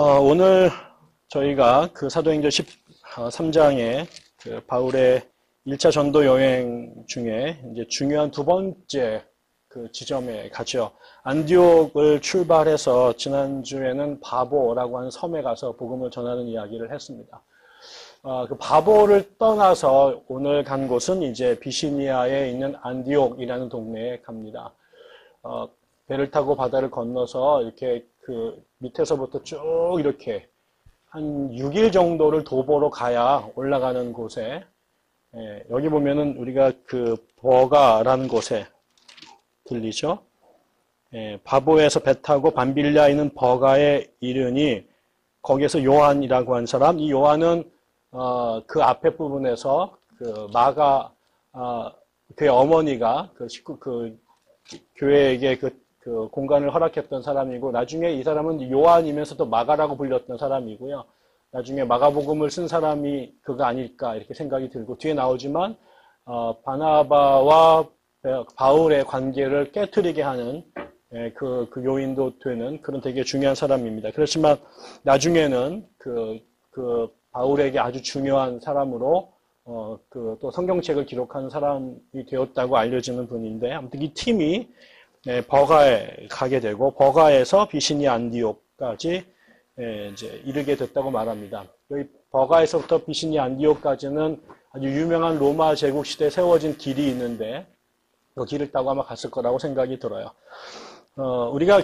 오늘 저희가 그 사도행전 13장의 그 바울의 1차 전도 여행 중에 이제 중요한 두 번째 그 지점에 가죠. 안디옥을 출발해서 지난주에는 바보라고 하는 섬에 가서 복음을 전하는 이야기를 했습니다. 그 바보를 떠나서 오늘 간 곳은 이제 비시니아에 있는 안디옥이라는 동네에 갑니다. 배를 타고 바다를 건너서 이렇게 그 밑에서부터 쭉 이렇게 한 6일 정도를 도보로 가야 올라가는 곳에, 여기 보면은 우리가 그 버가라는 곳에 들리죠. 바보에서 배 타고 밤빌리아에 있는 버가에 이르니 거기에서 요한이라고 한 사람, 이 요한은 그 앞에 부분에서 그 마가, 그의 어머니가 그 교회에게 그 공간을 허락했던 사람이고, 나중에 이 사람은 요한이면서도 마가라고 불렸던 사람이고요. 나중에 마가복음을 쓴 사람이 그가 아닐까 이렇게 생각이 들고, 뒤에 나오지만 바나바와 바울의 관계를 깨트리게 하는 그 요인도 되는 그런 되게 중요한 사람입니다. 그렇지만 나중에는 그 바울에게 아주 중요한 사람으로 또 성경책을 기록하는 사람이 되었다고 알려지는 분인데, 아무튼 이 팀이 버가에 가게 되고, 버가에서 비시니아 안디옥까지 이제 이르게 됐다고 말합니다. 여기 버가에서부터 비시니아 안디옥까지는 아주 유명한 로마 제국 시대에 세워진 길이 있는데, 그 길을 따고 아마 갔을 거라고 생각이 들어요. 우리가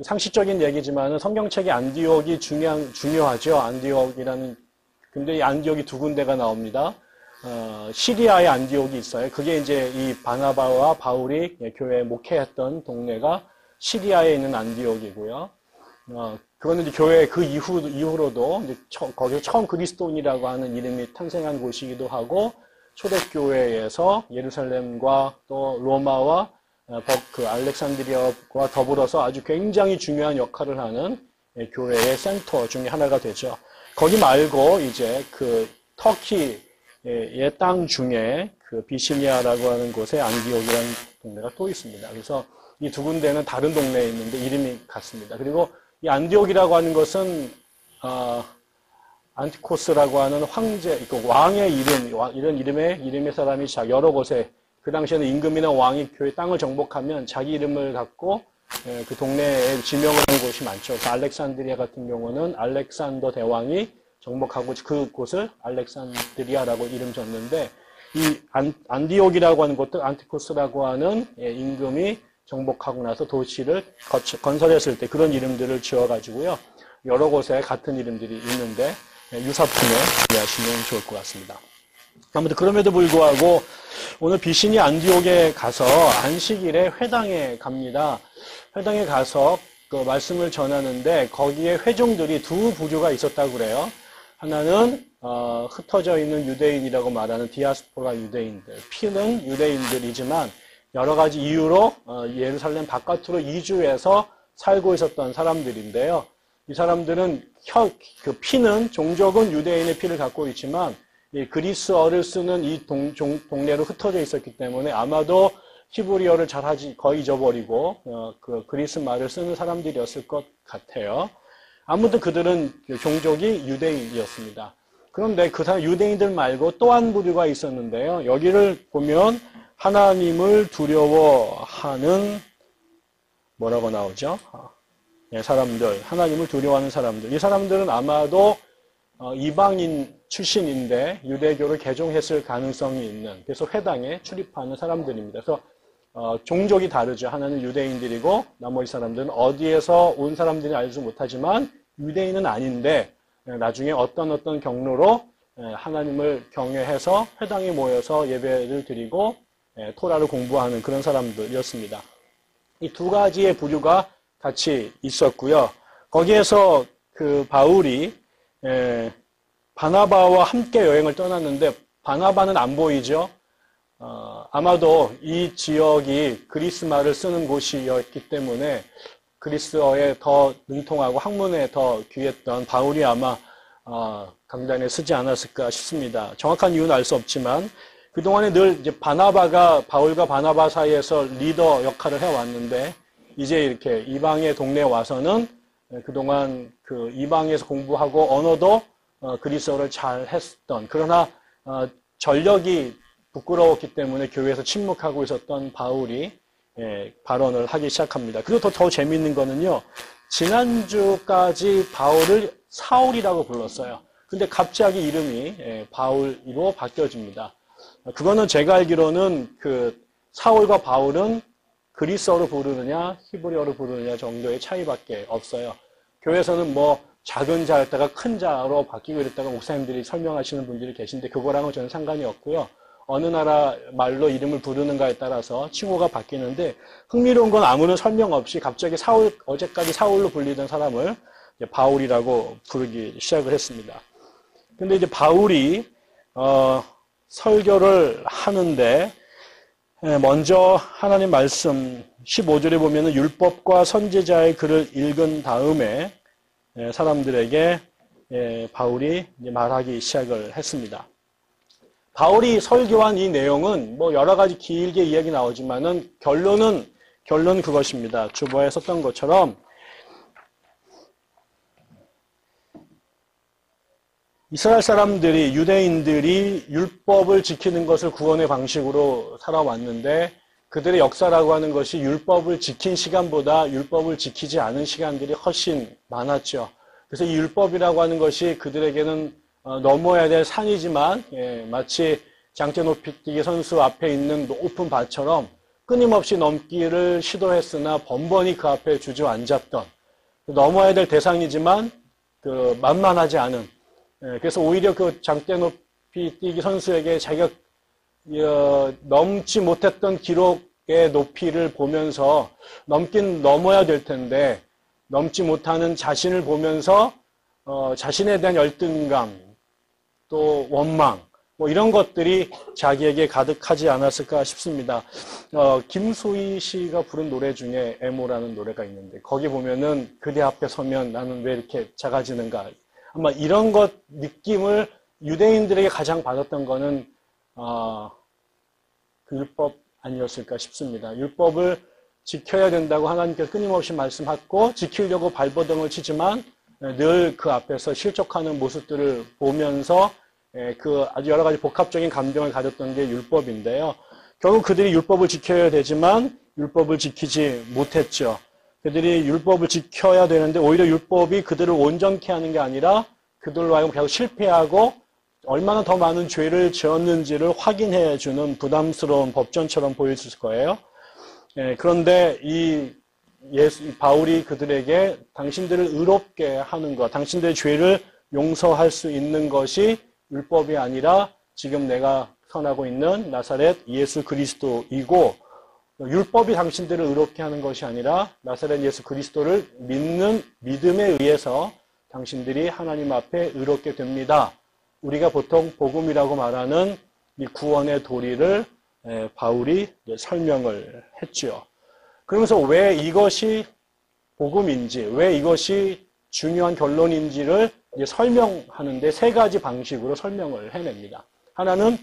상식적인 얘기지만은 성경책의 안디옥이 중요하죠. 안디옥이라는, 근데 이 안디옥이 두 군데가 나옵니다. 시리아의 안디옥이 있어요. 그게 이제 이 바나바와 바울이 교회에 목회했던 동네가 시리아에 있는 안디옥이고요. 그거는 이제 교회 그 이후로도 이제 거기서 처음 그리스도인이라고 하는 이름이 탄생한 곳이기도 하고, 초대교회에서 예루살렘과 또 로마와 그 알렉산드리아와 더불어서 아주 굉장히 중요한 역할을 하는 교회의 센터 중에 하나가 되죠. 거기 말고 이제 그 터키의 땅 중에 그 비시니아라고 하는 곳에 안디옥이라는 동네가 또 있습니다. 그래서 이 두 군데는 다른 동네에 있는데 이름이 같습니다. 그리고 이 안디옥이라고 하는 것은 안티코스라고 하는 황제, 왕의 이름, 이런 이름의 사람이 여러 곳에, 그 당시에는 임금이나 왕이 교회 땅을 정복하면 자기 이름을 갖고 그 동네에 지명을 한 곳이 많죠. 그 알렉산드리아 같은 경우는 알렉산더 대왕이 정복하고 그곳을 알렉산드리아라고 이름 줬는데, 이 안디옥이라고 하는 곳도 안티코스라고 하는 임금이 정복하고 나서 도시를 건설했을 때 그런 이름들을 지어가지고요. 여러 곳에 같은 이름들이 있는데 유사품에 이해하시면 좋을 것 같습니다. 아무튼 그럼에도 불구하고 오늘 비시니아 안디옥에 가서 안식일에 회당에 갑니다. 회당에 가서 그 말씀을 전하는데, 거기에 회중들이 두 부류가 있었다고 그래요. 하나는 흩어져 있는 유대인이라고 말하는 디아스포라 유대인들, 피는 유대인들이지만 여러 가지 이유로 예루살렘 바깥으로 이주해서 살고 있었던 사람들인데요. 이 사람들은 그 피는, 종족은 유대인의 피를 갖고 있지만 이 그리스어를 쓰는 이 동네로 흩어져 있었기 때문에 아마도 히브리어를 거의 잊어버리고 그 그리스 말을 쓰는 사람들이었을 것 같아요. 아무튼 그들은 종족이 유대인이었습니다. 그런데 그 사람 유대인들 말고 또 한 부류가 있었는데요. 여기를 보면 하나님을 두려워하는, 뭐라고 나오죠? 사람들, 하나님을 두려워하는 사람들. 이 사람들은 아마도 이방인 출신인데 유대교를 개종했을 가능성이 있는, 그래서 회당에 출입하는 사람들입니다. 그래서 종족이 다르죠. 하나는 유대인들이고 나머지 사람들은 어디에서 온 사람들이 알지 못하지만 유대인은 아닌데 나중에 어떤 경로로 하나님을 경외해서 회당에 모여서 예배를 드리고 토라를 공부하는 그런 사람들이었습니다. 이 두 가지의 부류가 같이 있었고요. 거기에서 그 바울이 바나바와 함께 여행을 떠났는데, 바나바는 안 보이죠. 아마도 이 지역이 그리스 말을 쓰는 곳이었기 때문에 그리스어에 더 능통하고 학문에 더 귀했던 바울이 아마 강단에 쓰지 않았을까 싶습니다. 정확한 이유는 알 수 없지만 그동안에 늘 이제 바울과 바나바 사이에서 리더 역할을 해왔는데, 이제 이렇게 이방의 동네에 와서는 그동안 그 이방에서 공부하고 언어도 그리스어를 잘 했던, 그러나 전력이 부끄러웠기 때문에 교회에서 침묵하고 있었던 바울이 발언을 하기 시작합니다. 그리고 더 재미있는 거는요, 지난주까지 바울을 사울이라고 불렀어요. 근데 갑자기 이름이 바울로 바뀌어집니다. 그거는 제가 알기로는 그 사울과 바울은 그리스어로 부르느냐 히브리어로 부르느냐 정도의 차이밖에 없어요. 교회에서는 뭐 작은 자였다가 큰 자로 바뀌고 이랬다가 목사님들이 설명하시는 분들이 계신데 그거랑은 전혀 상관이 없고요. 어느 나라 말로 이름을 부르는가에 따라서 칭호가 바뀌는데 흥미로운 건 아무런 설명 없이 갑자기 어제까지 사울로 불리던 사람을 이제 바울이라고 부르기 시작을 했습니다. 근데 이제 바울이 설교를 하는데 먼저 하나님 말씀 15절에 보면은 율법과 선지자의 글을 읽은 다음에 사람들에게 바울이 말하기 시작을 했습니다. 바울이 설교한 이 내용은 뭐 여러 가지 길게 이야기 나오지만은 결론 그것입니다. 주보에 썼던 것처럼 이스라엘 사람들이, 유대인들이 율법을 지키는 것을 구원의 방식으로 살아왔는데 그들의 역사라고 하는 것이 율법을 지킨 시간보다 율법을 지키지 않은 시간들이 훨씬 많았죠. 그래서 이 율법이라고 하는 것이 그들에게는 넘어야 될 산이지만 마치 장대 높이뛰기 선수 앞에 있는 높은 밭처럼 끊임없이 넘기를 시도했으나 번번이 그 앞에 주저앉았던, 넘어야 될 대상이지만 만만하지 않은, 그래서 오히려 그 장대 높이 뛰기 선수에게 자기가 넘지 못했던 기록의 높이를 보면서 넘어야 될 텐데 넘지 못하는 자신을 보면서 자신에 대한 열등감, 또 원망, 뭐 이런 것들이 자기에게 가득하지 않았을까 싶습니다. 김소희 씨가 부른 노래 중에 애모라는 노래가 있는데 거기 보면은 그대 앞에 서면 나는 왜 이렇게 작아지는가, 아마 이런 것 느낌을 유대인들에게 가장 받았던 거는 그 율법 아니었을까 싶습니다. 율법을 지켜야 된다고 하나님께서 끊임없이 말씀하고 지키려고 발버둥을 치지만 늘 그 앞에서 실족하는 모습들을 보면서 그 아주 여러 가지 복합적인 감정을 가졌던 게 율법인데요. 결국 그들이 율법을 지켜야 되지만 율법을 지키지 못했죠. 그들이 율법을 지켜야 되는데 오히려 율법이 그들을 온전케 하는 게 아니라 그들로 하여금 계속 실패하고 얼마나 더 많은 죄를 지었는지를 확인해 주는 부담스러운 법전처럼 보일 수 있을 거예요. 그런데 바울이 그들에게 당신들을 의롭게 하는 것, 당신들의 죄를 용서할 수 있는 것이 율법이 아니라 지금 내가 선하고 있는 나사렛 예수 그리스도이고, 율법이 당신들을 의롭게 하는 것이 아니라 나사렛 예수 그리스도를 믿는 믿음에 의해서 당신들이 하나님 앞에 의롭게 됩니다. 우리가 보통 복음이라고 말하는 이 구원의 도리를 바울이 설명을 했죠. 그러면서 왜 이것이 복음인지, 왜 이것이 중요한 결론인지를 설명하는데 세 가지 방식으로 설명을 해냅니다. 하나는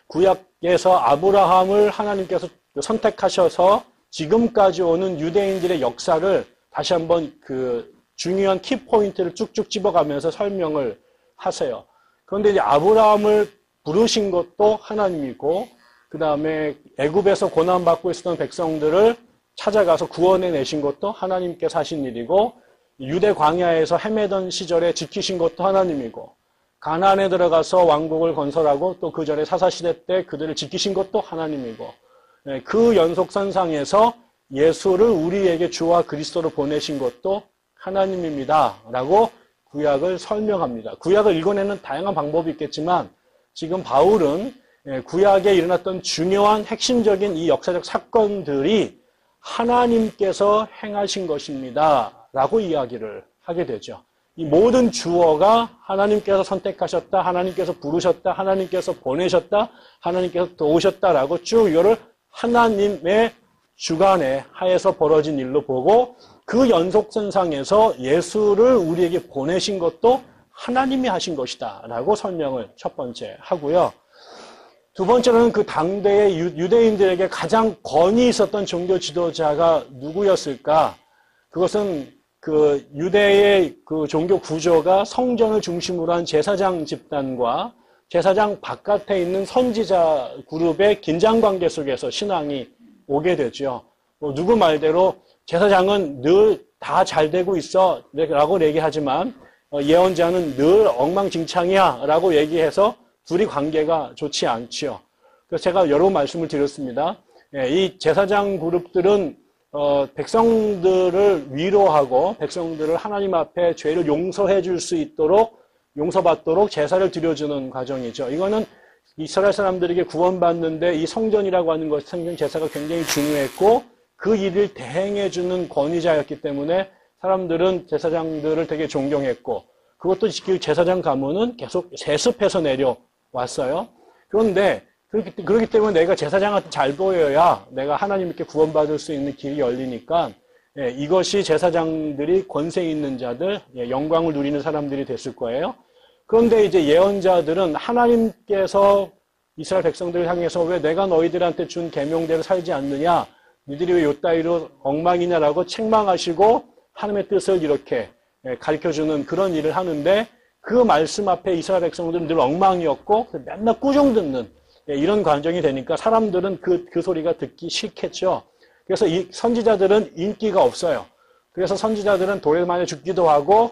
구약에서 아브라함을 하나님께서 선택하셔서 지금까지 오는 유대인들의 역사를 다시 한번 그 중요한 키포인트를 쭉쭉 집어가면서 설명을 하세요. 그런데 이제 아브라함을 부르신 것도 하나님이고, 그 다음에 애굽에서 고난받고 있었던 백성들을 찾아가서 구원해 내신 것도 하나님께서 하신 일이고, 유대 광야에서 헤매던 시절에 지키신 것도 하나님이고, 가나안에 들어가서 왕국을 건설하고 또 그 전에 사사시대 때 그들을 지키신 것도 하나님이고, 그 연속선상에서 예수를 우리에게 주와 그리스도로 보내신 것도 하나님입니다 라고 구약을 설명합니다. 구약을 읽어내는 다양한 방법이 있겠지만 지금 바울은 구약에 일어났던 중요한 핵심적인 이 역사적 사건들이 하나님께서 행하신 것입니다 라고 이야기를 하게 되죠. 이 모든 주어가 하나님께서 선택하셨다, 하나님께서 부르셨다, 하나님께서 보내셨다, 하나님께서 도우셨다라고 쭉 이거를 하나님의 주관에 하에서 벌어진 일로 보고, 그 연속선상에서 예수를 우리에게 보내신 것도 하나님이 하신 것이다 라고 설명을 첫 번째 하고요. 두 번째로는 그 당대의 유대인들에게 가장 권위 있었던 종교 지도자가 누구였을까? 그것은 그 유대의 그 종교 구조가 성전을 중심으로 한 제사장 집단과 제사장 바깥에 있는 선지자 그룹의 긴장 관계 속에서 신앙이 오게 되죠. 누구 말대로 제사장은 늘 다 잘 되고 있어 라고 얘기하지만 예언자는 늘 엉망진창이야 라고 얘기해서 둘이 관계가 좋지 않지요. 그래서 제가 여러 번 말씀을 드렸습니다. 이 제사장 그룹들은 백성들을 위로하고 백성들을 하나님 앞에 죄를 용서해 줄 수 있도록 용서받도록 제사를 드려주는 과정이죠. 이거는 이스라엘 사람들에게 구원받는데 이 성전이라고 하는 것, 성전 제사가 굉장히 중요했고 그 일을 대행해주는 권위자였기 때문에 사람들은 제사장들을 되게 존경했고 그것도 그 제사장 가문은 계속 세습해서 내려왔어요. 그런데 그렇기 때문에 내가 제사장한테 잘 보여야 내가 하나님께 구원받을 수 있는 길이 열리니까 이것이 제사장들이 권세 있는 자들, 영광을 누리는 사람들이 됐을 거예요. 그런데 이제 예언자들은 하나님께서 이스라엘 백성들을 향해서 왜 내가 너희들한테 준 계명대로 살지 않느냐, 니들이 왜 요따위로 엉망이냐라고 책망하시고 하나님의 뜻을 이렇게 가르쳐주는 그런 일을 하는데 그 말씀 앞에 이스라엘 백성들은 늘 엉망이었고 맨날 꾸중 듣는 이런 과정이 되니까 사람들은 그 소리가 듣기 싫겠죠. 그래서 이 선지자들은 인기가 없어요. 그래서 선지자들은 돌에 맞아 죽기도 하고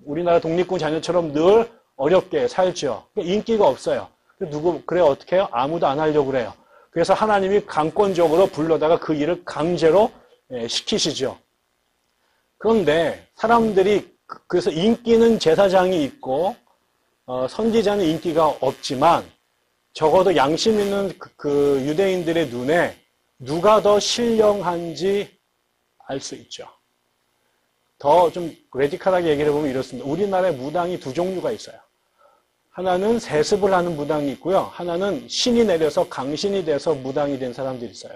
우리나라 독립군 자녀처럼 늘 어렵게 살죠. 인기가 없어요. 그래 어떻게 해요? 아무도 안 하려고 그래요. 그래서 하나님이 강권적으로 불러다가 그 일을 강제로 시키시죠. 그런데 사람들이 그래서 인기는 제사장이 있고 선지자는 인기가 없지만 적어도 양심 있는 그 유대인들의 눈에 누가 더 신령한지 알 수 있죠. 더 좀 레디컬하게 얘기를 해보면 이렇습니다. 우리나라에 무당이 두 종류가 있어요. 하나는 세습을 하는 무당이 있고요. 하나는 신이 내려서 강신이 돼서 무당이 된 사람들이 있어요.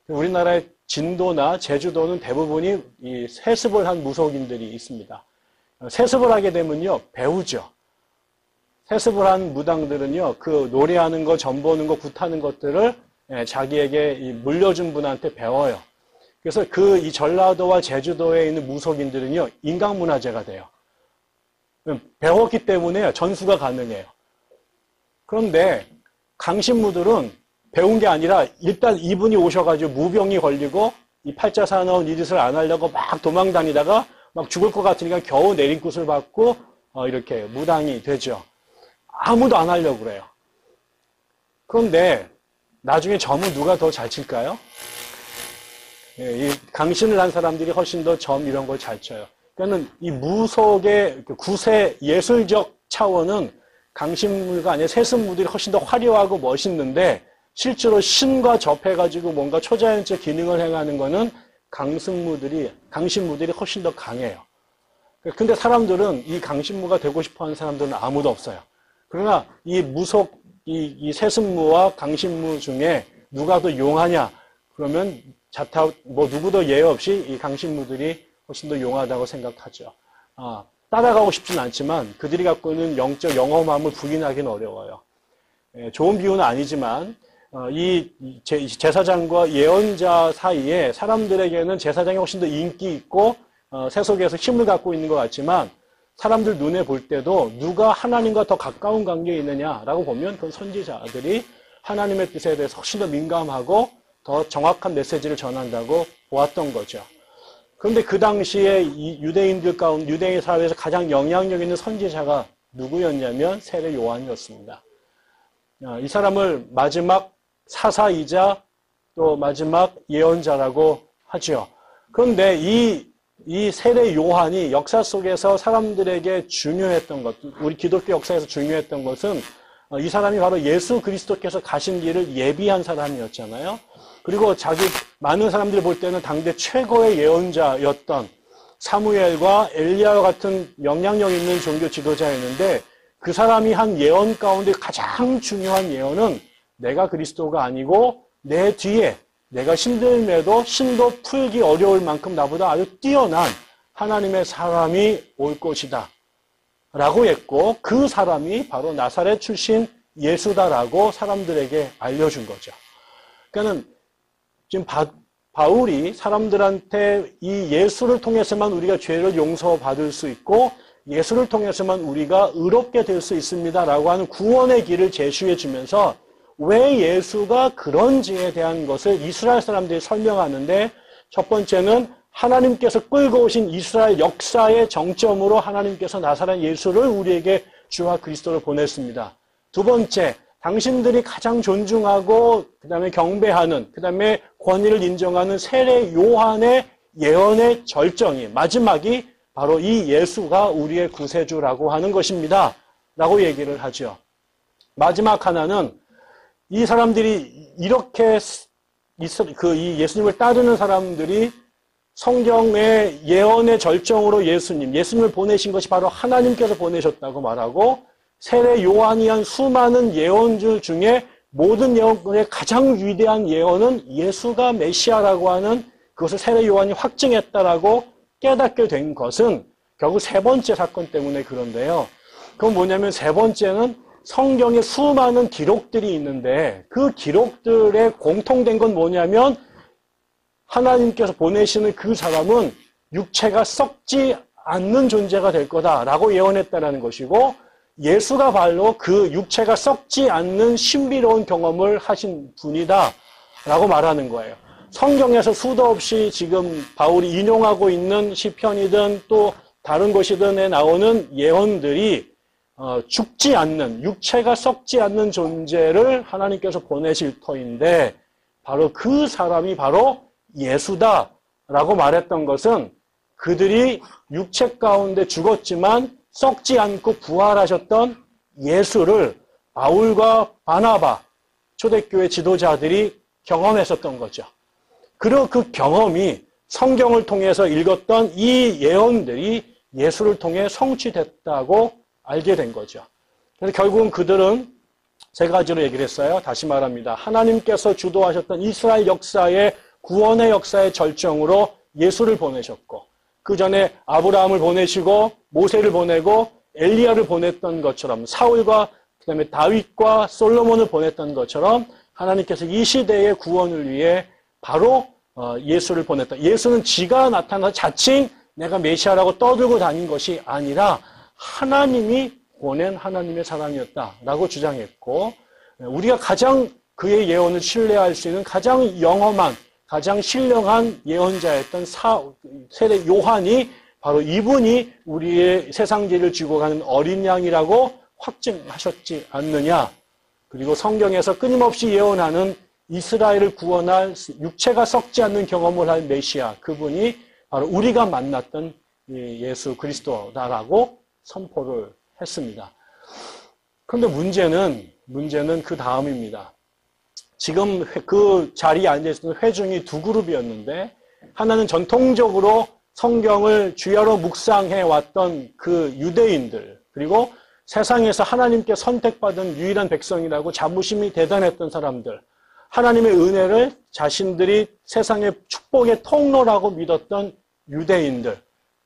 우리나라의 진도나 제주도는 대부분이 이 세습을 한 무속인들이 있습니다. 세습을 하게 되면요, 배우죠. 세습을 한 무당들은요, 그 노래하는 거, 전보는 거, 굿하는 것들을 자기에게 물려준 분한테 배워요. 그래서 이 전라도와 제주도에 있는 무속인들은요, 인간문화재가 돼요. 배웠기 때문에 전수가 가능해요. 그런데 강신무들은 배운 게 아니라 일단 이분이 오셔가지고 무병이 걸리고 이 팔자사나운 이 짓을 안 하려고 막 도망다니다가 막 죽을 것 같으니까 겨우 내린굿을 받고 이렇게 무당이 되죠. 아무도 안 하려고 그래요. 그런데 나중에 점은 누가 더 잘 칠까요? 이 강신을 한 사람들이 훨씬 더 점 이런 걸 잘 쳐요. 그러니까 이 무속의 구세 예술적 차원은 강신물과 아니라 세습무들이 훨씬 더 화려하고 멋있는데 실제로 신과 접해가지고 뭔가 초자연적 기능을 행하는 거는 강신무들이 훨씬 더 강해요. 근데 사람들은 이 강신무가 되고 싶어 하는 사람들은 아무도 없어요. 그러나 이 이 세습무와 강신무 중에 누가 더 용하냐? 그러면 누구도 예외 없이 이 강신무들이 훨씬 더 용하다고 생각하죠. 따라가고 싶진 않지만 그들이 갖고 있는 영적 영험함을 부인하기는 어려워요. 좋은 비유는 아니지만 이 제사장과 예언자 사이에 사람들에게는 제사장이 훨씬 더 인기 있고 세속에서 힘을 갖고 있는 것 같지만 사람들 눈에 볼 때도 누가 하나님과 더 가까운 관계에 있느냐라고 보면 그건 선지자들이 하나님의 뜻에 대해서 훨씬 더 민감하고 더 정확한 메시지를 전한다고 보았던 거죠. 그런데 그 당시에 이 유대인들 가운데 유대인 사회에서 가장 영향력 있는 선지자가 누구였냐면 세례 요한이었습니다. 이 사람을 마지막 사사이자 또 마지막 예언자라고 하죠. 그런데 이 세례 요한이 역사 속에서 사람들에게 중요했던 것, 우리 기독교 역사에서 중요했던 것은 이 사람이 바로 예수 그리스도께서 가신 길을 예비한 사람이었잖아요. 그리고 많은 사람들이 볼 때는 당대 최고의 예언자였던 사무엘과 엘리야와 같은 영향력 있는 종교 지도자였는데 그 사람이 한 예언 가운데 가장 중요한 예언은 내가 그리스도가 아니고 내 뒤에 내가 힘들매도 힘도 풀기 어려울 만큼 나보다 아주 뛰어난 하나님의 사람이 올 것이다 라고 했고 그 사람이 바로 나사렛 출신 예수다라고 사람들에게 알려준 거죠. 그러니까는 지금 바울이 사람들한테 이 예수를 통해서만 우리가 죄를 용서받을 수 있고 예수를 통해서만 우리가 의롭게 될 수 있습니다라고 하는 구원의 길을 제시해 주면서 왜 예수가 그런지에 대한 것을 이스라엘 사람들이 설명하는데 첫 번째는 하나님께서 끌고 오신 이스라엘 역사의 정점으로 하나님께서 나사렛 예수를 우리에게 주와 그리스도를 보냈습니다. 두 번째, 당신들이 가장 존중하고 그 다음에 경배하는 그 다음에 권위를 인정하는 세례 요한의 예언의 절정이 마지막이 바로 이 예수가 우리의 구세주라고 하는 것입니다. 라고 얘기를 하죠. 마지막 하나는 이 사람들이 이렇게 이 예수님을 따르는 사람들이 성경의 예언의 절정으로 예수님을 보내신 것이 바로 하나님께서 보내셨다고 말하고 세례 요한이 한 수많은 예언들 중에 모든 예언의 가장 위대한 예언은 예수가 메시아라고 하는 그것을 세례 요한이 확증했다라고 깨닫게 된 것은 결국 세 번째 사건 때문에 그런데요. 그건 뭐냐면 세 번째는 성경에 수많은 기록들이 있는데 그 기록들에 공통된 건 뭐냐면 하나님께서 보내시는 그 사람은 육체가 썩지 않는 존재가 될 거다라고 예언했다는 것이고 예수가 바로 그 육체가 썩지 않는 신비로운 경험을 하신 분이다라고 말하는 거예요. 성경에서 수도 없이 지금 바울이 인용하고 있는 시편이든 또 다른 곳이든에 나오는 예언들이 죽지 않는, 육체가 썩지 않는 존재를 하나님께서 보내실 터인데 바로 그 사람이 바로 예수다라고 말했던 것은 그들이 육체 가운데 죽었지만 썩지 않고 부활하셨던 예수를 바울과 바나바, 초대교회 지도자들이 경험했었던 거죠. 그리고 그 경험이 성경을 통해서 읽었던 이 예언들이 예수를 통해 성취됐다고 알게 된 거죠. 그래서 결국은 그들은 세 가지로 얘기를 했어요. 다시 말합니다. 하나님께서 주도하셨던 이스라엘 역사의 구원의 역사의 절정으로 예수를 보내셨고 그 전에 아브라함을 보내시고 모세를 보내고 엘리야를 보냈던 것처럼 사울과 그다음에 다윗과 솔로몬을 보냈던 것처럼 하나님께서 이 시대의 구원을 위해 바로 예수를 보냈다. 예수는 지가 나타나서 자칭 내가 메시아라고 떠들고 다닌 것이 아니라 하나님이 보낸 하나님의 사람이었다라고 주장했고 우리가 가장 그의 예언을 신뢰할 수 있는 가장 영험한 가장 신령한 예언자였던 세례 요한이 바로 이분이 우리의 세상지를 쥐고 가는 어린 양이라고 확증하셨지 않느냐. 그리고 성경에서 끊임없이 예언하는 이스라엘을 구원할 육체가 썩지 않는 경험을 할 메시아 그분이 바로 우리가 만났던 예수 그리스도다라고 선포를 했습니다. 그런데 문제는 그 다음입니다. 지금 그 자리에 앉아있었던 회중이 두 그룹이었는데 하나는 전통적으로 성경을 주야로 묵상해 왔던 그 유대인들 그리고 세상에서 하나님께 선택받은 유일한 백성이라고 자부심이 대단했던 사람들 하나님의 은혜를 자신들이 세상의 축복의 통로라고 믿었던 유대인들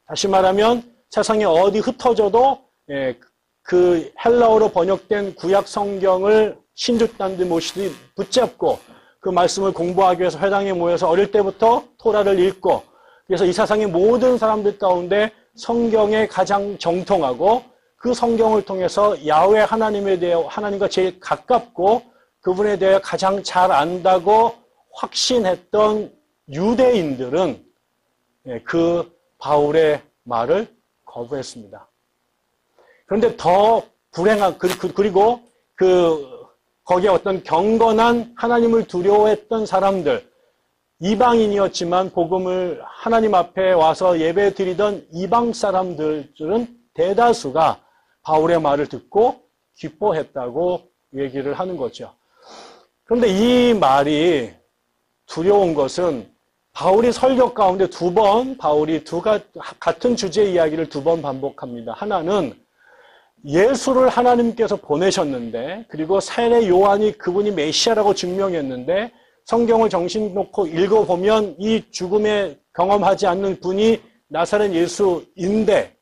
다시 말하면 세상에 어디 흩어져도 그 헬라어로 번역된 구약 성경을 신주단들 모시듯이 붙잡고 그 말씀을 공부하기 위해서 회당에 모여서 어릴 때부터 토라를 읽고 그래서 이 세상의 모든 사람들 가운데 성경에 가장 정통하고 그 성경을 통해서 야훼 하나님에 대해 하나님과 제일 가깝고 그분에 대해 가장 잘 안다고 확신했던 유대인들은 그 바울의 말을 거부했습니다. 그런데 더 불행한 그리고 거기에 어떤 경건한 하나님을 두려워했던 사람들 이방인이었지만 복음을 하나님 앞에 와서 예배 드리던 이방 사람들은 대다수가 바울의 말을 듣고 기뻐했다고 얘기를 하는 거죠. 그런데 이 말이 두려운 것은 바울이 설교 가운데 바울이 같은 주제의 이야기를 두 번 반복합니다. 하나는 예수를 하나님께서 보내셨는데 그리고 세례 요한이 그분이 메시아라고 증명했는데 성경을 정신 놓고 읽어보면 이 죽음에 경험하지 않는 분이 나사렛 예수인데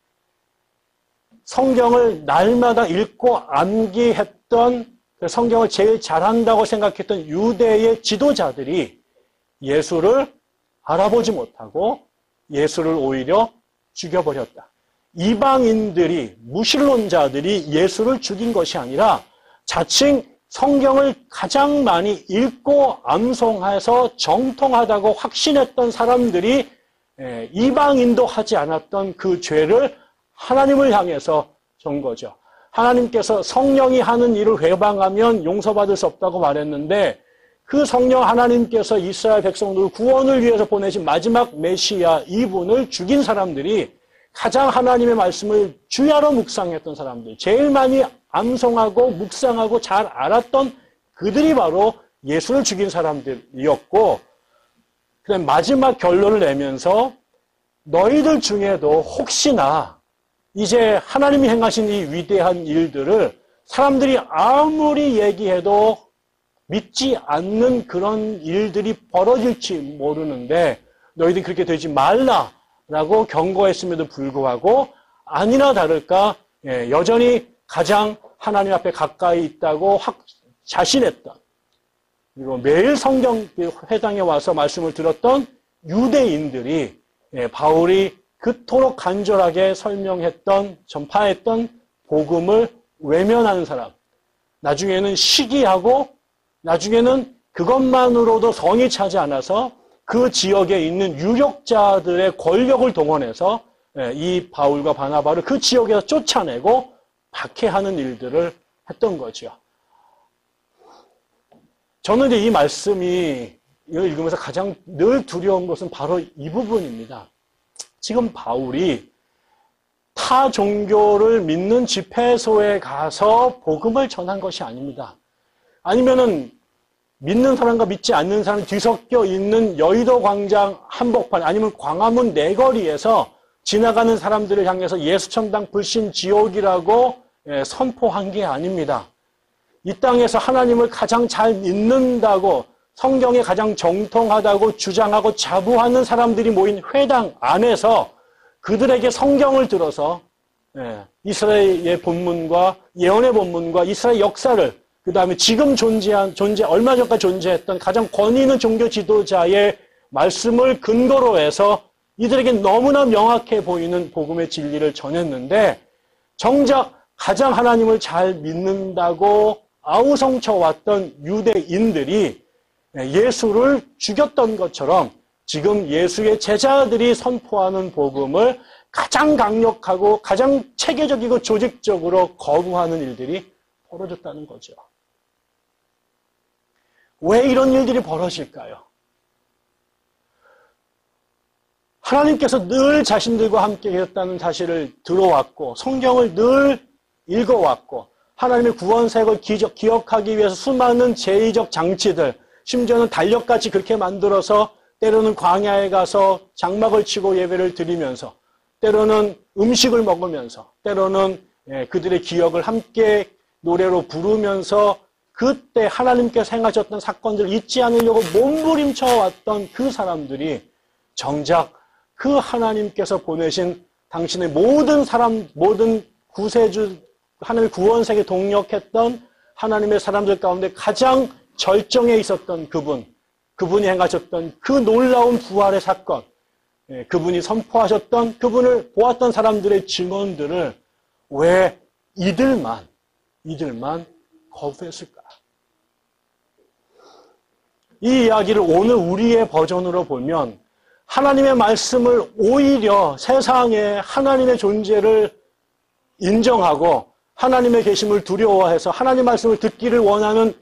성경을 날마다 읽고 암기했던 성경을 제일 잘한다고 생각했던 유대의 지도자들이 예수를 알아보지 못하고 예수를 오히려 죽여버렸다. 이방인들이, 무신론자들이 예수를 죽인 것이 아니라 자칭 성경을 가장 많이 읽고 암송해서 정통하다고 확신했던 사람들이 이방인도 하지 않았던 그 죄를 하나님을 향해서 전 거죠. 하나님께서 성령이 하는 일을 회방하면 용서받을 수 없다고 말했는데 그 성령 하나님께서 이스라엘 백성들을 구원을 위해서 보내신 마지막 메시아 이분을 죽인 사람들이 가장 하나님의 말씀을 주야로 묵상했던 사람들, 제일 많이 암송하고 묵상하고 잘 알았던 그들이 바로 예수를 죽인 사람들이었고, 그다음 마지막 결론을 내면서 너희들 중에도 혹시나 이제 하나님이 행하신 이 위대한 일들을 사람들이 아무리 얘기해도 믿지 않는 그런 일들이 벌어질지 모르는데 너희들이 그렇게 되지 말라라고 경고했음에도 불구하고 아니나 다를까 여전히 가장 하나님 앞에 가까이 있다고 자신했던, 그리고 매일 성경 회당에 와서 말씀을 들었던 유대인들이 바울이 그토록 간절하게 설명했던, 전파했던 복음을 외면하는 사람, 나중에는 시기하고 나중에는 그것만으로도 성이 차지 않아서 그 지역에 있는 유력자들의 권력을 동원해서 이 바울과 바나바를 그 지역에서 쫓아내고 박해하는 일들을 했던 거죠. 저는 이제 이 말씀이 이걸 읽으면서 가장 늘 두려운 것은 바로 이 부분입니다. 지금 바울이 타 종교를 믿는 집회소에 가서 복음을 전한 것이 아닙니다. 아니면은 믿는 사람과 믿지 않는 사람이 뒤섞여 있는 여의도 광장 한복판 아니면 광화문 내거리에서 지나가는 사람들을 향해서 예수천당 불신 지옥이라고 선포한 게 아닙니다. 이 땅에서 하나님을 가장 잘 믿는다고, 성경에 가장 정통하다고 주장하고 자부하는 사람들이 모인 회당 안에서 그들에게 성경을 들어서 이스라엘의 본문과 예언의 본문과 이스라엘 역사를, 그 다음에 지금 얼마 전까지 존재했던 가장 권위 있는 종교 지도자의 말씀을 근거로 해서 이들에게 너무나 명확해 보이는 복음의 진리를 전했는데, 정작 가장 하나님을 잘 믿는다고 아우성쳐왔던 유대인들이 예수를 죽였던 것처럼 지금 예수의 제자들이 선포하는 복음을 가장 강력하고 가장 체계적이고 조직적으로 거부하는 일들이 벌어졌다는 거죠. 왜 이런 일들이 벌어질까요? 하나님께서 늘 자신들과 함께 계셨다는 사실을 들어왔고 성경을 늘 읽어왔고 하나님의 구원사역을 기억하기 위해서 수많은 제의적 장치들, 심지어는 달력같이 그렇게 만들어서 때로는 광야에 가서 장막을 치고 예배를 드리면서, 때로는 음식을 먹으면서, 때로는 그들의 기억을 함께 노래로 부르면서 그때 하나님께서 행하셨던 사건들을 잊지 않으려고 몸부림쳐왔던 그 사람들이 정작 그 하나님께서 보내신 당신의 모든 구세주, 하나님의 구원세계 동력했던 하나님의 사람들 가운데 가장 절정에 있었던 그분이 행하셨던 그 놀라운 부활의 사건, 그분이 선포하셨던, 그분을 보았던 사람들의 증언들을 왜 이들만 거부했을까? 이 이야기를 오늘 우리의 버전으로 보면 하나님의 말씀을 오히려 세상에 하나님의 존재를 인정하고 하나님의 계심을 두려워해서 하나님의 말씀을 듣기를 원하는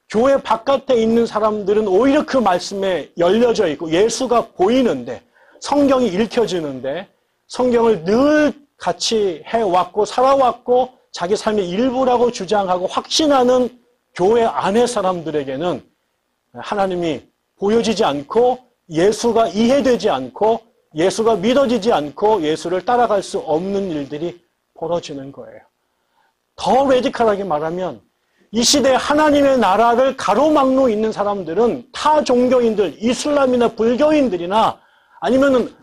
교회 바깥에 있는 사람들은 오히려 그 말씀에 열려져 있고 예수가 보이는데, 성경이 읽혀지는데, 성경을 늘 같이 해왔고 살아왔고 자기 삶의 일부라고 주장하고 확신하는 교회 안의 사람들에게는 하나님이 보여지지 않고 예수가 이해되지 않고 예수가 믿어지지 않고 예수를 따라갈 수 없는 일들이 벌어지는 거예요. 더 레디컬하게 말하면 이 시대에 하나님의 나라를 가로막고 있는 사람들은 타 종교인들, 이슬람이나 불교인들이나 아니면은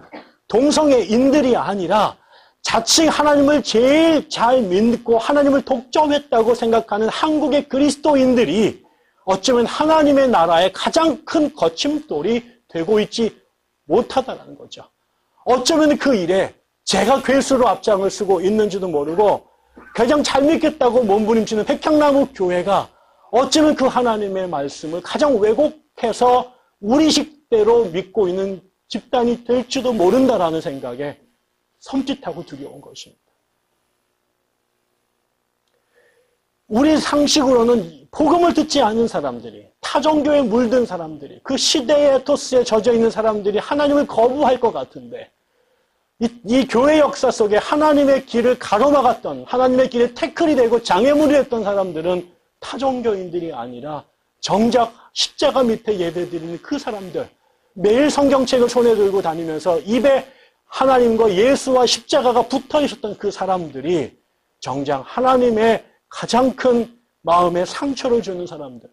동성애인들이 아니라 자칭 하나님을 제일 잘 믿고 하나님을 독점했다고 생각하는 한국의 그리스도인들이 어쩌면 하나님의 나라의 가장 큰 거침돌이 되고 있지 못하다라는 거죠. 어쩌면 그 일에 제가 괴수로 앞장을 쓰고 있는지도 모르고 가장 잘 믿겠다고 몸부림치는 백향나무 교회가 어쩌면 그 하나님의 말씀을 가장 왜곡해서 우리식대로 믿고 있는 집단이 될지도 모른다라는 생각에 섬찟하고 두려운 것입니다. 우리 상식으로는 복음을 듣지 않은 사람들이, 타종교에 물든 사람들이, 그 시대의 에토스에 젖어 있는 사람들이 하나님을 거부할 것 같은데 이 교회 역사 속에 하나님의 길을 가로막았던, 하나님의 길에 태클이 되고 장애물이 됐던 사람들은 타종교인들이 아니라 정작 십자가 밑에 예배드리는 그 사람들, 매일 성경책을 손에 들고 다니면서 입에 하나님과 예수와 십자가가 붙어 있었던 그 사람들이 정작 하나님의 가장 큰 마음에 상처를 주는 사람들,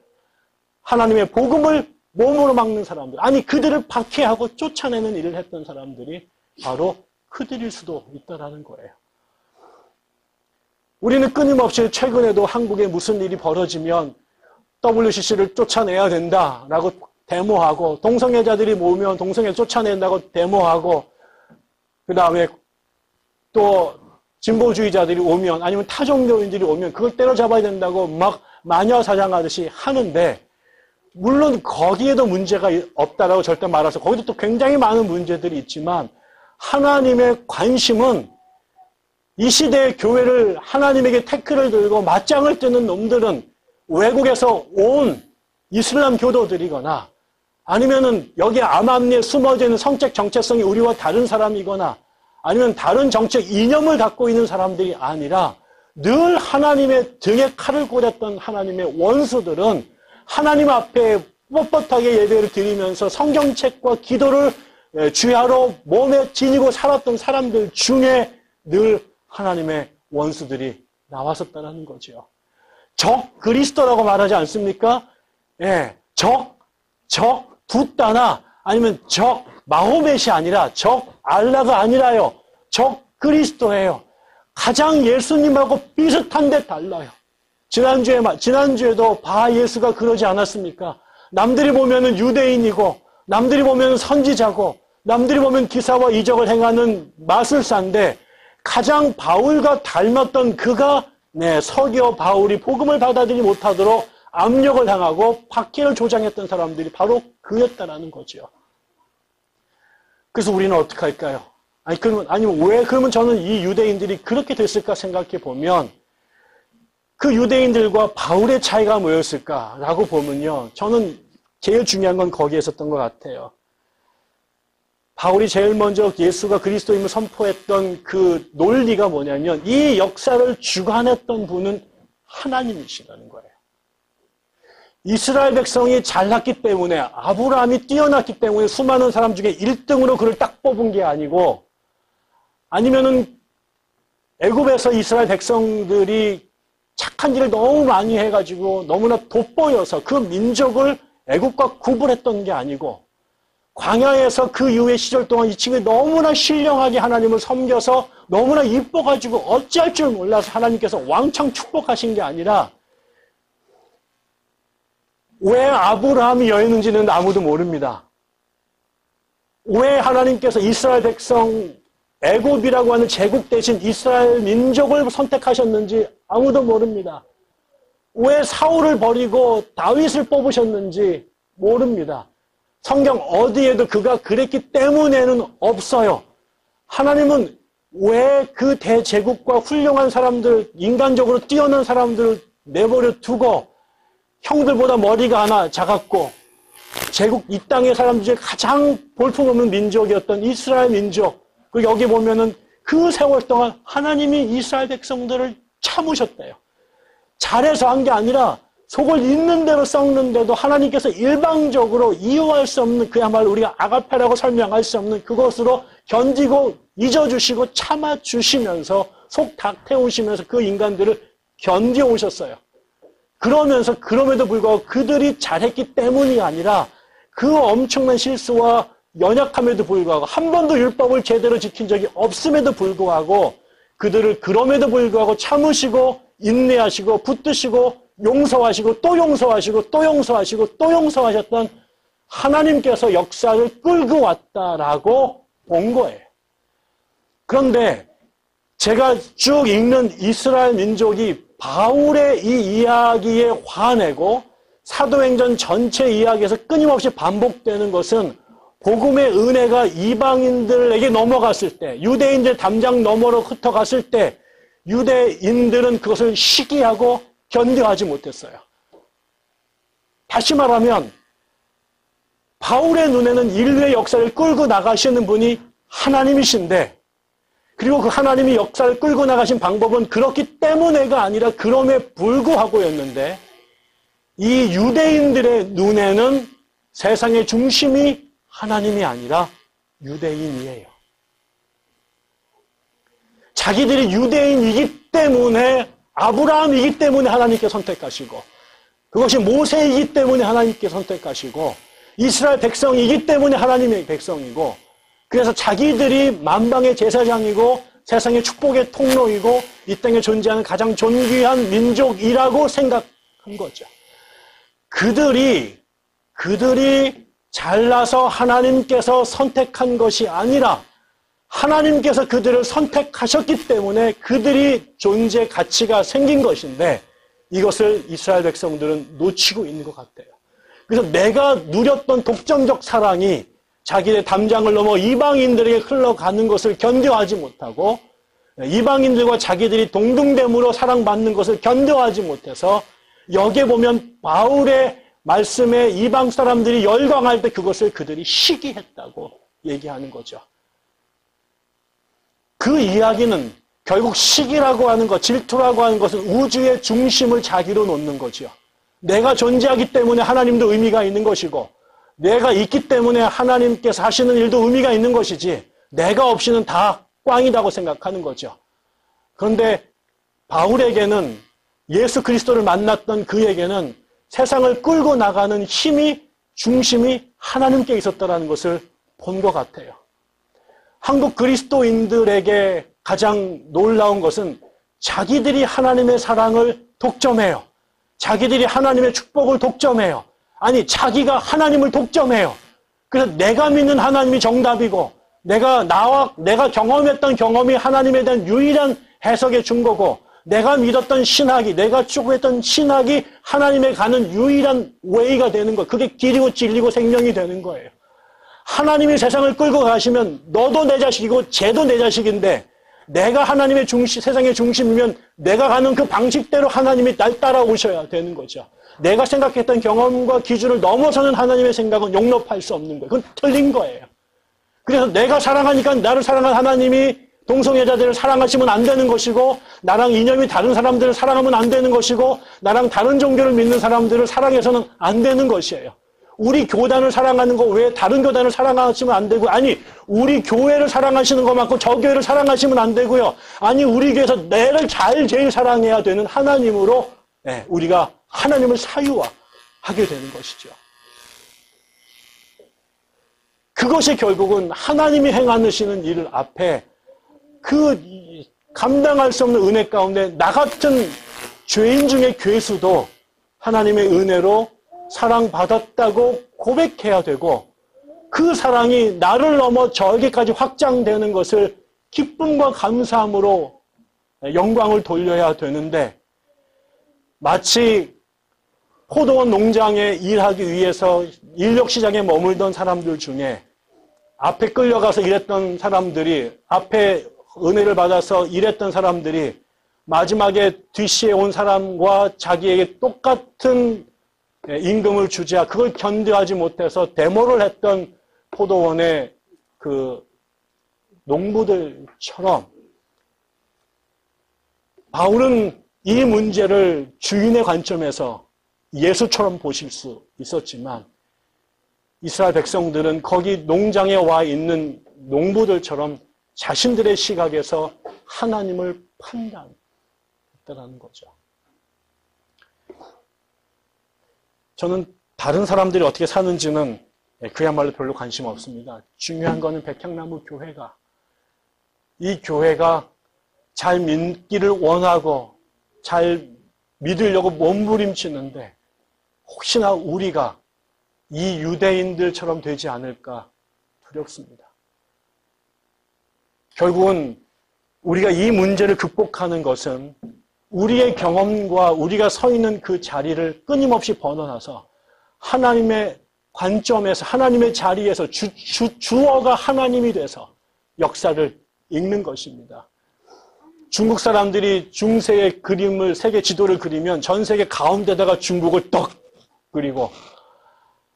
하나님의 복음을 몸으로 막는 사람들, 아니 그들을 박해하고 쫓아내는 일을 했던 사람들이 바로 그들일 수도 있다라는 거예요. 우리는 끊임없이 최근에도 한국에 무슨 일이 벌어지면 WCC를 쫓아내야 된다라고 데모하고, 동성애자들이 모으면 동성애 쫓아낸다고 데모하고, 그 다음에 또 진보주의자들이 오면, 아니면 타종교인들이 오면 그걸 때려잡아야 된다고 막 마녀사냥하듯이 하는데, 물론 거기에도 문제가 없다라고 절대 말해서 거기도 또 굉장히 많은 문제들이 있지만, 하나님의 관심은 이 시대의 교회를 하나님에게 태클을 들고 맞짱을 뜨는 놈들은 외국에서 온 이슬람 교도들이거나 아니면은 여기 암암리에 숨어져 있는 성적 정체성이 우리와 다른 사람이거나 아니면 다른 정책 이념을 갖고 있는 사람들이 아니라 늘 하나님의 등에 칼을 꽂았던 하나님의 원수들은 하나님 앞에 뻣뻣하게 예배를 드리면서 성경책과 기도를 주야로 몸에 지니고 살았던 사람들 중에 늘 하나님의 원수들이 나왔었다는 거죠. 적 그리스도라고 말하지 않습니까? 예, 적 붓다나 아니면 적 마호멧이 아니라 적 알라가 아니라요. 적 그리스도예요. 가장 예수님하고 비슷한데 달라요. 지난주에도 바 예수가 그러지 않았습니까? 남들이 보면은 유대인이고, 남들이 보면 선지자고, 남들이 보면 기사와 이적을 행하는 마술사인데, 가장 바울과 닮았던 그가 서기어 바울이 복음을 받아들이지 못하도록 압력을 당하고 박해를 조장했던 사람들이 바로 그였다라는 거죠. 그래서 우리는 어떻게 할까요? 그러면 저는 이 유대인들이 그렇게 됐을까 생각해 보면, 그 유대인들과 바울의 차이가 뭐였을까라고 보면요, 저는 제일 중요한 건 거기에 있었던 것 같아요. 바울이 제일 먼저 예수가 그리스도임을 선포했던 그 논리가 뭐냐면, 이 역사를 주관했던 분은 하나님이시라는 거예요. 이스라엘 백성이 잘났기 때문에, 아브라함이 뛰어났기 때문에 수많은 사람 중에 1등으로 그를 딱 뽑은 게 아니고, 아니면은 애굽에서 이스라엘 백성들이 착한 일을 너무 많이 해가지고 너무나 돋보여서 그 민족을 애굽과 구분했던 게 아니고, 광야에서 그 이후의 시절 동안 이 친구가 너무나 신령하게 하나님을 섬겨서 너무나 이뻐가지고 어찌할 줄 몰라서 하나님께서 왕창 축복하신 게 아니라, 왜 아브라함이 여였는지는 아무도 모릅니다. 왜 하나님께서 이스라엘 백성, 애굽이라고 하는 제국 대신 이스라엘 민족을 선택하셨는지 아무도 모릅니다. 왜 사울을 버리고 다윗을 뽑으셨는지 모릅니다. 성경 어디에도 그가 그랬기 때문에는 없어요. 하나님은 왜 그 대제국과 훌륭한 사람들, 인간적으로 뛰어난 사람들을 내버려 두고 형들보다 머리가 하나 작았고 제국 이 땅의 사람들 중에 가장 볼품없는 민족이었던 이스라엘 민족, 그리고 여기 보면은 그 세월 동안 하나님이 이스라엘 백성들을 참으셨대요. 잘해서 한 게 아니라 속을 있는 대로 썩는데도 하나님께서 일방적으로 이용할 수 없는, 그야말로 우리가 아가페라고 설명할 수 없는 그것으로 견디고 잊어주시고 참아주시면서 속 닥태우시면서 그 인간들을 견뎌오셨어요. 그러면서 그럼에도 불구하고 그들이 잘했기 때문이 아니라 그 엄청난 실수와 연약함에도 불구하고 한 번도 율법을 제대로 지킨 적이 없음에도 불구하고 그들을 그럼에도 불구하고 참으시고 인내하시고 붙드시고 용서하시고 또 용서하시고 또 용서하시고 또 용서하셨던 하나님께서 역사를 끌고 왔다라고 본 거예요. 그런데 제가 쭉 읽는 이스라엘 민족이 바울의 이 이야기에 화내고 사도행전 전체 이야기에서 끊임없이 반복되는 것은 복음의 은혜가 이방인들에게 넘어갔을 때, 유대인들 담장 너머로 흩어갔을 때 유대인들은 그것을 시기하고 견뎌하지 못했어요. 다시 말하면 바울의 눈에는 인류의 역사를 끌고 나가시는 분이 하나님이신데, 그리고 그 하나님이 역사를 끌고 나가신 방법은 그렇기 때문에가 아니라 그럼에 불구하고였는데, 이 유대인들의 눈에는 세상의 중심이 하나님이 아니라 유대인이에요. 자기들이 유대인이기 때문에, 아브라함이기 때문에 하나님께 선택하시고, 그것이 모세이기 때문에 하나님께 선택하시고, 이스라엘 백성이기 때문에 하나님의 백성이고, 그래서 자기들이 만방의 제사장이고 세상의 축복의 통로이고 이 땅에 존재하는 가장 존귀한 민족이라고 생각한 거죠. 그들이 잘나서 하나님께서 선택한 것이 아니라 하나님께서 그들을 선택하셨기 때문에 그들이 존재 가치가 생긴 것인데, 이것을 이스라엘 백성들은 놓치고 있는 것 같아요. 그래서 내가 누렸던 독점적 사랑이 자기의 담장을 넘어 이방인들에게 흘러가는 것을 견뎌하지 못하고, 이방인들과 자기들이 동등됨으로 사랑받는 것을 견뎌하지 못해서, 여기에 보면 바울의 말씀에 이방 사람들이 열광할 때 그것을 그들이 시기했다고 얘기하는 거죠. 그 이야기는 결국 시기라고 하는 것, 질투라고 하는 것은 우주의 중심을 자기로 놓는 거죠. 내가 존재하기 때문에 하나님도 의미가 있는 것이고, 내가 있기 때문에 하나님께서 하시는 일도 의미가 있는 것이지, 내가 없이는 다 꽝이라고 생각하는 거죠. 그런데 바울에게는, 예수 그리스도를 만났던 그에게는 세상을 끌고 나가는 힘이, 중심이 하나님께 있었다는 것을 본 것 같아요. 한국 그리스도인들에게 가장 놀라운 것은 자기들이 하나님의 사랑을 독점해요. 자기들이 하나님의 축복을 독점해요. 아니, 자기가 하나님을 독점해요. 그래서 내가 믿는 하나님이 정답이고, 내가 경험했던 경험이 하나님에 대한 유일한 해석의 증거고, 내가 믿었던 신학이, 내가 추구했던 신학이 하나님에 가는 유일한 웨이가 되는 거, 그게 길이고 진리고 생명이 되는 거예요. 하나님이 세상을 끌고 가시면 너도 내 자식이고 쟤도 내 자식인데, 내가 하나님의 중심, 세상의 중심이면 내가 가는 그 방식대로 하나님이 날 따라오셔야 되는 거죠. 내가 생각했던 경험과 기준을 넘어서는 하나님의 생각은 용납할 수 없는 거예요. 그건 틀린 거예요. 그래서 내가 사랑하니까 나를 사랑한 하나님이 동성애자들을 사랑하시면 안 되는 것이고, 나랑 이념이 다른 사람들을 사랑하면 안 되는 것이고, 나랑 다른 종교를 믿는 사람들을 사랑해서는 안 되는 것이에요. 우리 교단을 사랑하는 거 왜 다른 교단을 사랑하시면 안 되고, 아니 우리 교회를 사랑하시는 것만큼 저 교회를 사랑하시면 안 되고요. 아니 우리 교회에서 내를 제일 사랑해야 되는 하나님으로 우리가 하나님을 사유화하게 되는 것이죠. 그것이 결국은 하나님이 행하시는 일 앞에 그 감당할 수 없는 은혜 가운데 나 같은 죄인 중의 괴수도 하나님의 은혜로 사랑받았다고 고백해야 되고, 그 사랑이 나를 넘어 저에게까지 확장되는 것을 기쁨과 감사함으로 영광을 돌려야 되는데, 마치 포도원 농장에 일하기 위해서 인력시장에 머물던 사람들 중에 앞에 끌려가서 일했던 사람들이, 앞에 은혜를 받아서 일했던 사람들이 마지막에 뒷시에 온 사람과 자기에게 똑같은 임금을 주자 그걸 견뎌하지 못해서 데모를 했던 포도원의 그 농부들처럼, 바울은 이 문제를 주인의 관점에서 예수처럼 보실 수 있었지만, 이스라엘 백성들은 거기 농장에 와 있는 농부들처럼 자신들의 시각에서 하나님을 판단했다는 거죠. 저는 다른 사람들이 어떻게 사는지는 그야말로 별로 관심 없습니다. 중요한 거는 백향나무 교회가, 이 교회가 잘 믿기를 원하고 잘 믿으려고 몸부림치는데, 혹시나 우리가 이 유대인들처럼 되지 않을까 두렵습니다. 결국은 우리가 이 문제를 극복하는 것은 우리의 경험과 우리가 서 있는 그 자리를 끊임없이 벗어나서 하나님의 관점에서, 하나님의 자리에서 주어가 하나님이 돼서 역사를 읽는 것입니다. 중국 사람들이 중세의 그림을, 세계 지도를 그리면 전 세계 가운데다가 중국을 떡 그리고,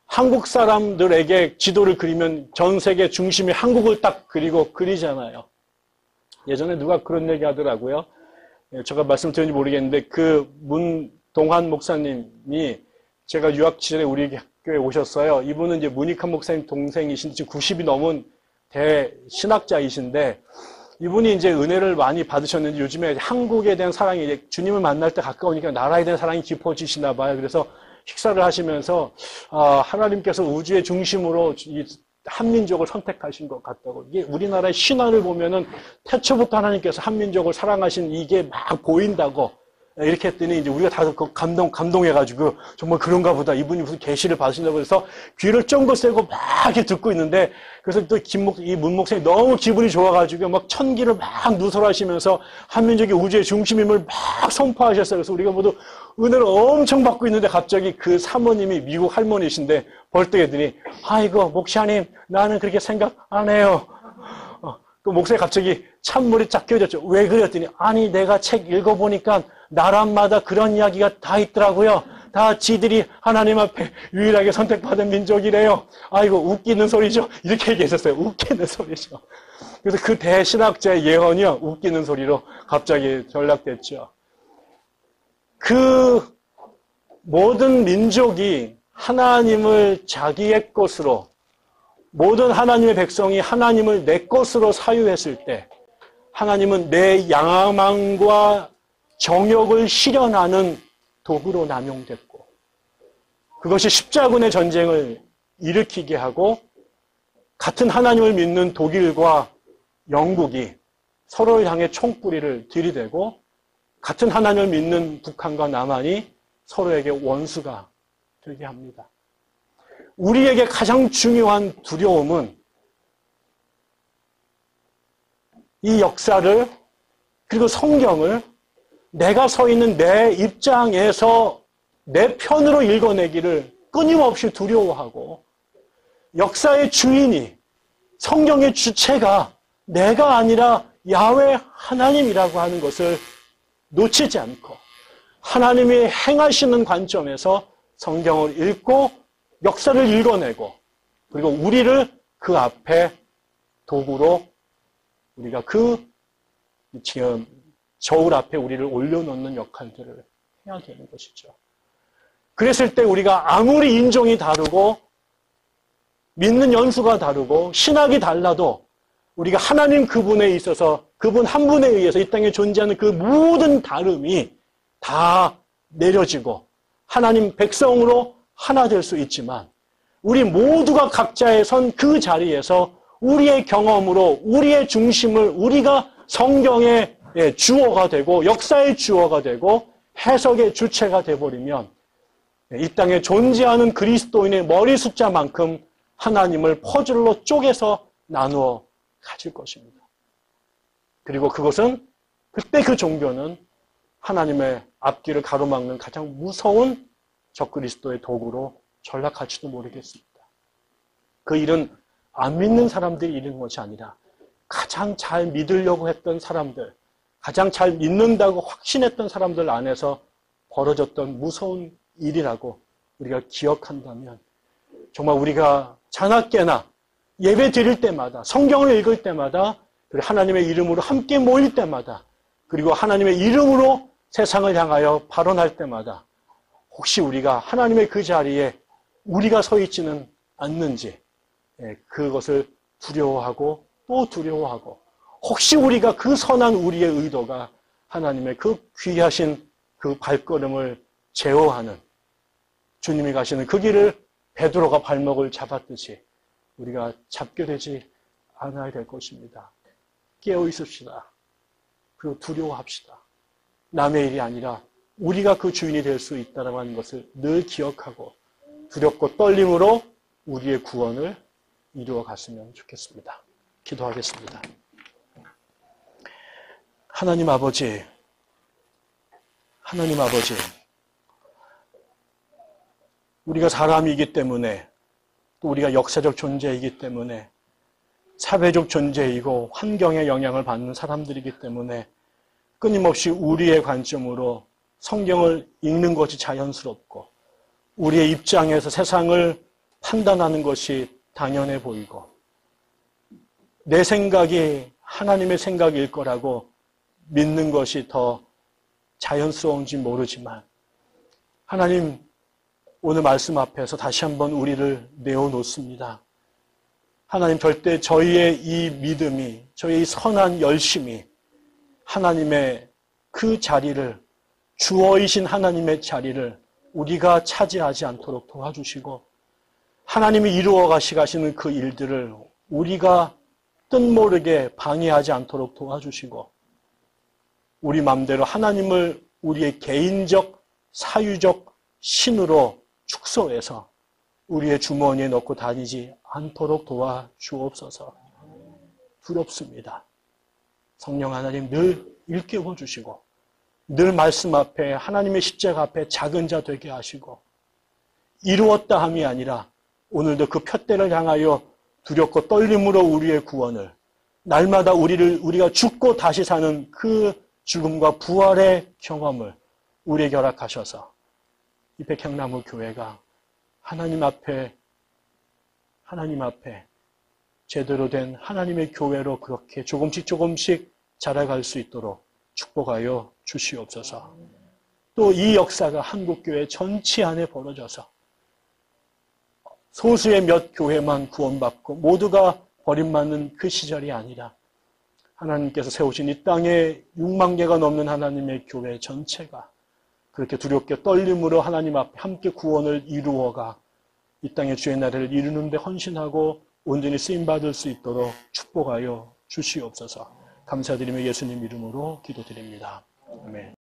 한국 사람들에게 지도를 그리면 전 세계 중심에 한국을 딱 그리잖아요. 예전에 누가 그런 얘기 하더라고요. 제가 말씀드렸는지 모르겠는데 그 문동환 목사님이, 제가 유학 시절에 우리 학교에 오셨어요. 이분은 이제 문익환 목사님 동생이신데 지금 90이 넘은 대신학자이신데, 이분이 이제 은혜를 많이 받으셨는데 요즘에 한국에 대한 사랑이, 이제 주님을 만날 때 가까우니까 나라에 대한 사랑이 깊어지시나 봐요. 그래서 식사를 하시면서 하나님께서 우주의 중심으로 이 한민족을 선택하신 것 같다고. 이게 우리나라의 신화를 보면은 태초부터 하나님께서 한민족을 사랑하신 이게 막 보인다고. 이렇게 했더니 이제 우리가 다 감동해가지고 정말 그런가 보다. 이분이 무슨 계시를 받으신다고 해서 귀를 쫑긋 세고 막 이렇게 듣고 있는데, 그래서 또 이 문 목사님이 너무 기분이 좋아가지고 막 천기를 막 누설하시면서 한민족이 우주의 중심임을 막 선포하셨어요. 그래서 우리가 모두 은혜를 엄청 받고 있는데 갑자기 그 사모님이 미국 할머니신데 벌떡했더니, 아이고 목사님 나는 그렇게 생각 안 해요. 그 목사님 갑자기 찬물이 쫙 끼어졌죠. 왜 그랬더니, 아니 내가 책 읽어보니까 나라마다 그런 이야기가 다 있더라고요. 다 지들이 하나님 앞에 유일하게 선택받은 민족이래요. 아이고 웃기는 소리죠. 이렇게 얘기했었어요. 웃기는 소리죠. 그래서 그 대신학자의 예언이요, 웃기는 소리로 갑자기 전락됐죠. 그 모든 민족이 하나님을 자기의 것으로, 모든 하나님의 백성이 하나님을 내 것으로 사유했을 때 하나님은 내 야망과 정욕을 실현하는 도구로 남용됐고, 그것이 십자군의 전쟁을 일으키게 하고, 같은 하나님을 믿는 독일과 영국이 서로를 향해 총구리를 들이대고, 같은 하나님을 믿는 북한과 남한이 서로에게 원수가 되게 합니다. 우리에게 가장 중요한 두려움은 이 역사를, 그리고 성경을 내가 서 있는 내 입장에서 내 편으로 읽어내기를 끊임없이 두려워하고, 역사의 주인이, 성경의 주체가 내가 아니라 야훼 하나님이라고 하는 것을 놓치지 않고, 하나님이 행하시는 관점에서 성경을 읽고 역사를 읽어내고, 그리고 우리를 그 앞에 도구로, 우리가 그 지금 저울 앞에 우리를 올려놓는 역할들을 해야 되는 것이죠. 그랬을 때 우리가 아무리 인종이 다르고 믿는 연수가 다르고 신학이 달라도 우리가 하나님 그분에 있어서, 그분 한 분에 의해서 이 땅에 존재하는 그 모든 다름이 다 내려지고 하나님 백성으로 하나 될 수 있지만, 우리 모두가 각자의 선 그 자리에서 우리의 경험으로 우리의 중심을, 우리가 성경의 주어가 되고 역사의 주어가 되고 해석의 주체가 되어버리면 이 땅에 존재하는 그리스도인의 머리 숫자만큼 하나님을 퍼즐로 쪼개서 나누어 가질 것입니다. 그리고 그것은, 그때 그 종교는 하나님의 앞길을 가로막는 가장 무서운 적그리스도의 도구로 전락할지도 모르겠습니다. 그 일은 안 믿는 사람들이 이루는 것이 아니라 가장 잘 믿으려고 했던 사람들, 가장 잘 믿는다고 확신했던 사람들 안에서 벌어졌던 무서운 일이라고 우리가 기억한다면, 정말 우리가 자나깨나 예배 드릴 때마다, 성경을 읽을 때마다, 그리고 하나님의 이름으로 함께 모일 때마다, 그리고 하나님의 이름으로 세상을 향하여 발언할 때마다 혹시 우리가 하나님의 그 자리에 우리가 서 있지는 않는지, 그것을 두려워하고 또 두려워하고, 혹시 우리가 그 선한 우리의 의도가 하나님의 그 귀하신 그 발걸음을 제어하는, 주님이 가시는 그 길을 베드로가 발목을 잡았듯이 우리가 잡게 되지 않아야 될 것입니다. 깨어 있읍시다. 그리고 두려워합시다. 남의 일이 아니라 우리가 그 주인이 될 수 있다는 것을 늘 기억하고, 두렵고 떨림으로 우리의 구원을 이루어 갔으면 좋겠습니다. 기도하겠습니다. 하나님 아버지, 우리가 사람이기 때문에 또 우리가 역사적 존재이기 때문에 사회적 존재이고 환경의 영향을 받는 사람들이기 때문에 끊임없이 우리의 관점으로 성경을 읽는 것이 자연스럽고 우리의 입장에서 세상을 판단하는 것이 당연해 보이고 내 생각이 하나님의 생각일 거라고 믿는 것이 더 자연스러운지 모르지만 하나님 오늘 말씀 앞에서 다시 한번 우리를 내어놓습니다. 하나님 절대 저희의 이 믿음이 저희의 이 선한 열심이 하나님의 그 자리를 주어이신 하나님의 자리를 우리가 차지하지 않도록 도와주시고 하나님이 이루어 가시는 그 일들을 우리가 뜻모르게 방해하지 않도록 도와주시고 우리 마음대로 하나님을 우리의 개인적 사유적 신으로 축소해서 우리의 주머니에 넣고 다니지 않도록 도와주옵소서. 두렵습니다. 성령 하나님 늘 일깨워 주시고 늘 말씀 앞에 하나님의 십자가 앞에 작은 자 되게 하시고 이루었다 함이 아니라 오늘도 그 푯대를 향하여 두렵고 떨림으로 우리의 구원을 날마다 우리가 죽고 다시 사는 그 죽음과 부활의 경험을 우리에게 허락하셔서 이 백향나무 교회가 하나님 앞에 제대로 된 하나님의 교회로 그렇게 조금씩 자라갈 수 있도록 축복하여 주시옵소서. 또 이 역사가 한국교회 전체 안에 벌어져서 소수의 몇 교회만 구원받고 모두가 버림받는 그 시절이 아니라 하나님께서 세우신 이 땅에 6만 개가 넘는 하나님의 교회 전체가 그렇게 두렵게 떨림으로 하나님 앞에 함께 구원을 이루어가 이 땅의 주의 나라를 이루는 데 헌신하고 온전히 쓰임받을 수 있도록 축복하여 주시옵소서. 감사드리며 예수님 이름으로 기도드립니다. 아멘.